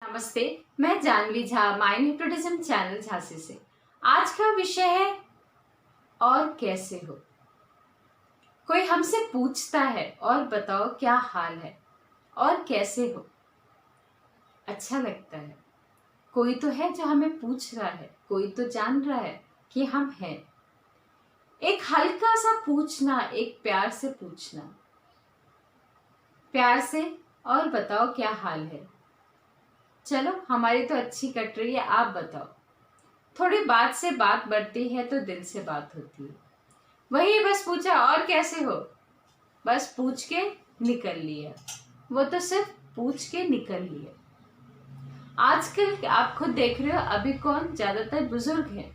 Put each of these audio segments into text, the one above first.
नमस्ते। मैं Janvi Jha mind hypnotism channel Jhansi से। आज का विषय है और कैसे हो। कोई हमसे पूछता है और बताओ क्या हाल है और कैसे हो। अच्छा लगता है। कोई तो है जो हमें पूछ रहा है, कोई तो जान रहा है कि हम हैं। एक हल्का सा पूछना, एक प्यार से पूछना, प्यार से और बताओ क्या हाल है। चलो हमारी तो अच्छी कट रही है, आप बताओ। थोड़ी बात से बात बढ़ती है तो दिल से बात होती है। वही बस पूछा और कैसे हो, बस पूछ के निकल लिया। वो तो सिर्फ पूछ के निकल लिया। आजकल आप खुद देख रहे हो, अभी कौन ज्यादातर बुजुर्ग हैं।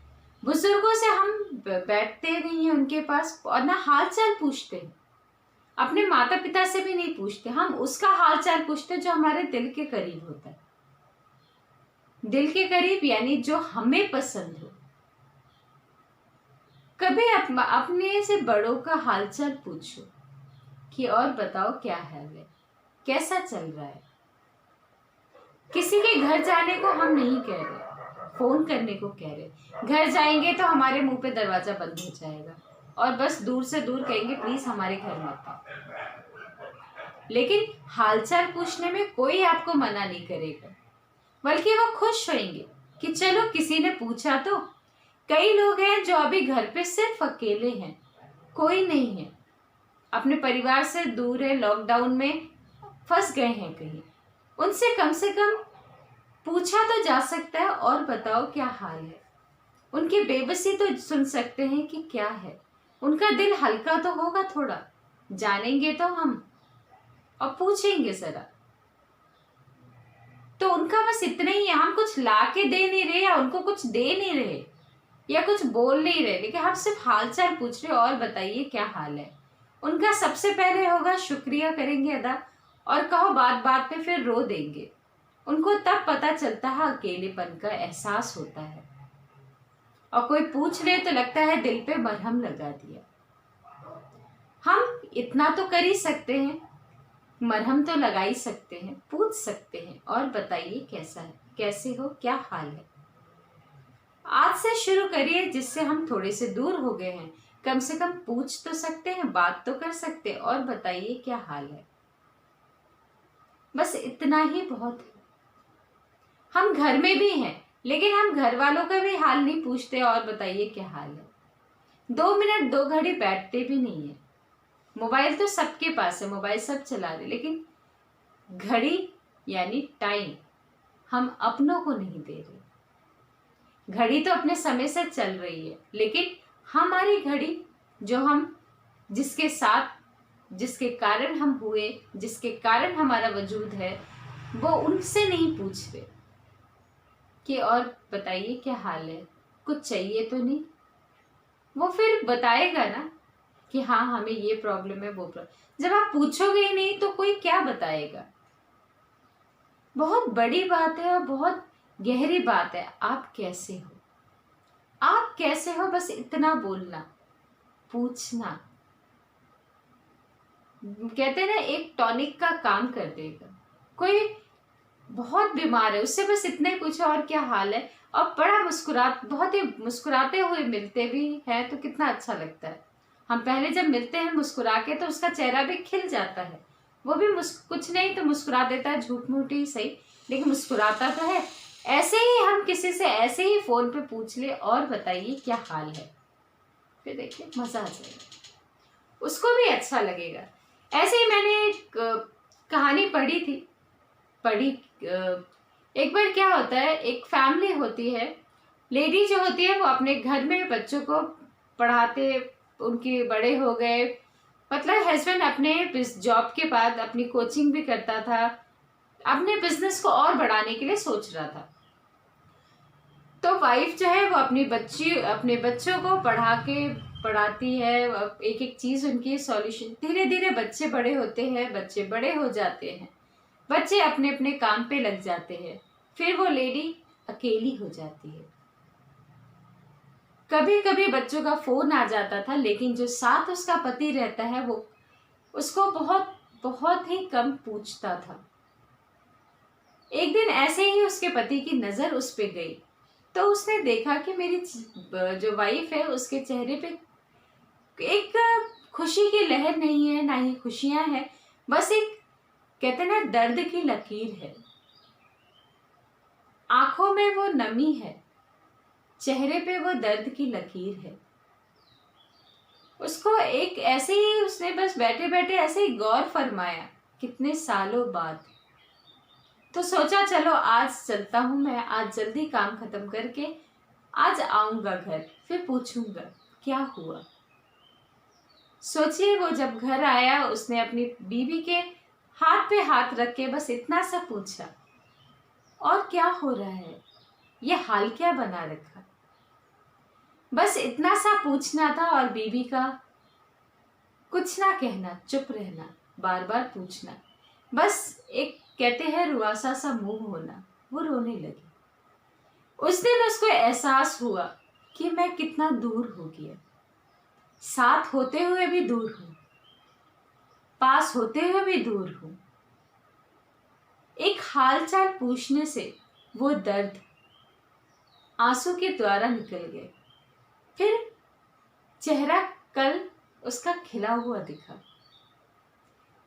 बुजुर्गों से हम बैठते नहीं हैं उनके पास और ना हाल चाल पूछते हैं। अपने माता पिता से भी नहीं पूछते, हम उसका हाल चाल पूछते जो हमारे दिल के करीब होता है। दिल के करीब यानी जो हमें पसंद हो। कभी अपने से बड़ों का हालचाल पूछो कि और बताओ क्या हाल है, कैसा चल रहा है। किसी के घर जाने को हम नहीं कह रहे, फोन करने को कह रहे। घर जाएंगे तो हमारे मुंह पे दरवाजा बंद हो जाएगा और बस दूर से दूर कहेंगे प्लीज हमारे घर मत आओ। लेकिन हालचाल पूछने में कोई आपको मना नहीं करेगा, बल्कि वो खुश होंगे कि चलो किसी ने पूछा तो। कई लोग हैं जो अभी घर पे सिर्फ अकेले हैं, कोई नहीं है, अपने परिवार से दूर है, लॉकडाउन में फंस गए हैं कहीं। उनसे कम से कम पूछा तो जा सकता है और बताओ क्या हाल है। उनकी बेबसी तो सुन सकते हैं कि क्या है। उनका दिल हल्का तो होगा थोड़ा, जानेंगे तो हम और पूछेंगे जरा। तो उनका बस इतना ही है, हम कुछ ला के दे नहीं रहे या उनको कुछ दे नहीं रहे या कुछ बोल नहीं रहे, लेकिन हम सिर्फ हालचाल पूछ रहे और बताइए क्या हाल है। उनका सबसे पहले होगा शुक्रिया करेंगे अदा, और कहो बात बात पे फिर रो देंगे। उनको तब पता चलता है, अकेलेपन का एहसास होता है। और कोई पूछ ले तो लगता है दिल पे मरहम लगा दिया। हम इतना तो कर ही सकते हैं, मरहम तो लगा ही सकते हैं, पूछ सकते हैं और बताइए कैसा है, कैसे हो, क्या हाल है। आज से शुरू करिए, जिससे हम थोड़े से दूर हो गए हैं। कम से कम पूछ तो सकते हैं, बात तो कर सकते हैं और बताइए क्या हाल है। बस इतना ही बहुत है। हम घर में भी हैं, लेकिन हम घर वालों का भी हाल नहीं पूछते और बताइए क्या हाल है। 2 मिनट 2 घड़ी बैठते भी नहीं है। मोबाइल तो सबके पास है, मोबाइल सब चला रहे, लेकिन घड़ी यानी टाइम हम अपनों को नहीं दे रहे। घड़ी तो अपने समय से चल रही है, लेकिन हमारी घड़ी जो हम जिसके साथ, जिसके कारण हम हुए, जिसके कारण हमारा वजूद है, वो उनसे नहीं पूछ रहे कि और बताइए क्या हाल है, कुछ चाहिए तो नहीं। वो फिर बताएगा ना कि हाँ हमें ये प्रॉब्लम है, वो प्रॉब्लम। जब आप पूछोगे ही नहीं तो कोई क्या बताएगा। बहुत बड़ी बात है और बहुत गहरी बात है। आप कैसे हो, आप कैसे हो, बस इतना बोलना, पूछना। कहते हैं ना, एक टॉनिक का काम कर देगा। कोई बहुत बीमार है, उससे बस इतना ही पूछो और क्या हाल है, और बड़ा बहुत ही मुस्कुराते हुए मिलते भी हैं तो कितना अच्छा लगता है। हम पहले जब मिलते हैं मुस्कुरा के तो उसका चेहरा भी खिल जाता है। वो भी कुछ नहीं तो मुस्कुरा देता है, झूठ मूठ ही सही, लेकिन मुस्कुराता तो है। ऐसे ही हम किसी से ऐसे ही फोन पे पूछ ले और बताइए क्या हाल है, फिर देखिए मजा आ जाएगा, उसको भी अच्छा लगेगा। ऐसे ही मैंने एक कहानी पढ़ी। एक बार क्या होता है, एक फैमिली होती है, लेडी जो होती है वो अपने घर में बच्चों को पढ़ाते, उनके बड़े हो गए, मतलब हस्बैंड अपने जॉब के बाद अपनी कोचिंग भी करता था, अपने बिजनेस को और बढ़ाने के लिए सोच रहा था। तो वाइफ जो है वो अपने बच्चों को पढ़ाती है, एक एक चीज उनकी सॉल्यूशन। धीरे धीरे बच्चे बड़े होते हैं, बच्चे बड़े हो जाते हैं, बच्चे अपने अपने काम पे लग जाते हैं, फिर वो लेडी अकेली हो जाती है। कभी कभी बच्चों का फोन आ जाता था, लेकिन जो साथ उसका पति रहता है वो उसको बहुत बहुत ही कम पूछता था। एक दिन ऐसे ही उसके पति की नजर उस पे गई, तो उसने देखा कि मेरी जो वाइफ है उसके चेहरे पे एक खुशी की लहर नहीं है, ना ही खुशियां हैं, बस एक कहते हैं ना दर्द की लकीर है। आंखों में वो नमी है, चेहरे पे वो दर्द की लकीर है। उसको एक ऐसे ही उसने बस बैठे बैठे ऐसे ही गौर फरमाया कितने सालों बाद। तो सोचा चलो आज चलता हूं मैं, आज जल्दी काम खत्म करके आज आऊंगा घर, फिर पूछूंगा क्या हुआ। सोचिए वो जब घर आया उसने अपनी बीवी के हाथ पे हाथ रख के बस इतना सा पूछा, और क्या हो रहा है, ये हाल क्या बना रखा। बस इतना सा पूछना था और बीवी का कुछ ना कहना, चुप रहना, बार बार पूछना, बस एक कहते हैं रुआसा सा मुंह होना। वो रोने लगी। उस दिन उसको एहसास हुआ कि मैं कितना दूर हो गया, साथ होते हुए भी दूर हूं, पास होते हुए भी दूर हूं। एक हालचाल पूछने से वो दर्द आंसू के द्वारा निकल गए। फिर चेहरा कल उसका खिला हुआ दिखा।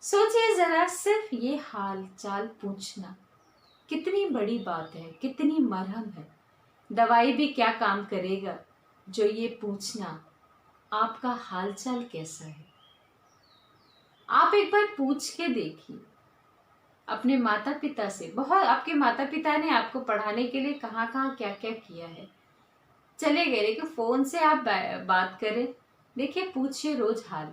सोचिए जरा, सिर्फ ये हाल चाल पूछना कितनी बड़ी बात है, कितनी मरहम है। दवाई भी क्या काम करेगा जो ये पूछना आपका हाल चाल कैसा है। आप एक बार पूछ के देखिए अपने माता पिता से। बहुत आपके माता पिता ने आपको पढ़ाने के लिए कहाँ कहाँ क्या क्या किया है, चले गए, लेकिन फोन से आप बात करें, देखिए पूछिए रोज हाल।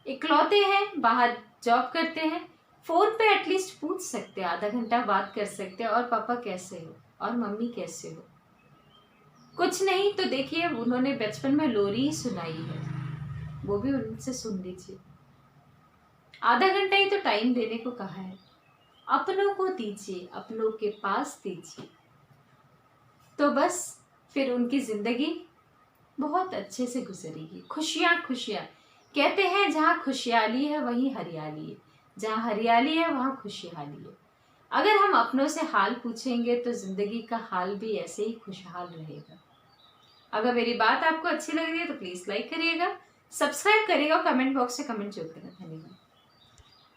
इकलौते हैं, बाहर जॉब करते हैं, फोन पे एटलीस्ट पूछ सकते हैं, आधा घंटा बात कर सकते हैं, और पापा कैसे हो और मम्मी कैसे हो। कुछ नहीं तो देखिए उन्होंने बचपन में लोरी ही सुनाई है, वो भी उनसे सुन लीजिए। आधा घंटा ही तो टाइम देने को कहा है, अपनों को दीजिए, अपनों के पास दीजिए, तो बस फिर उनकी जिंदगी बहुत अच्छे से गुजरेगी। खुशियां खुशियां, कहते हैं जहाँ खुशहाली है वहीं हरियाली है, जहाँ हरियाली है वहाँ खुशहाली है। अगर हम अपनों से हाल पूछेंगे तो जिंदगी का हाल भी ऐसे ही खुशहाल रहेगा। अगर मेरी बात आपको अच्छी लग रही है तो प्लीज लाइक करिएगा, सब्सक्राइब करिएगा और कमेंट बॉक्स से कमेंट जरूर करना। धन्यवाद।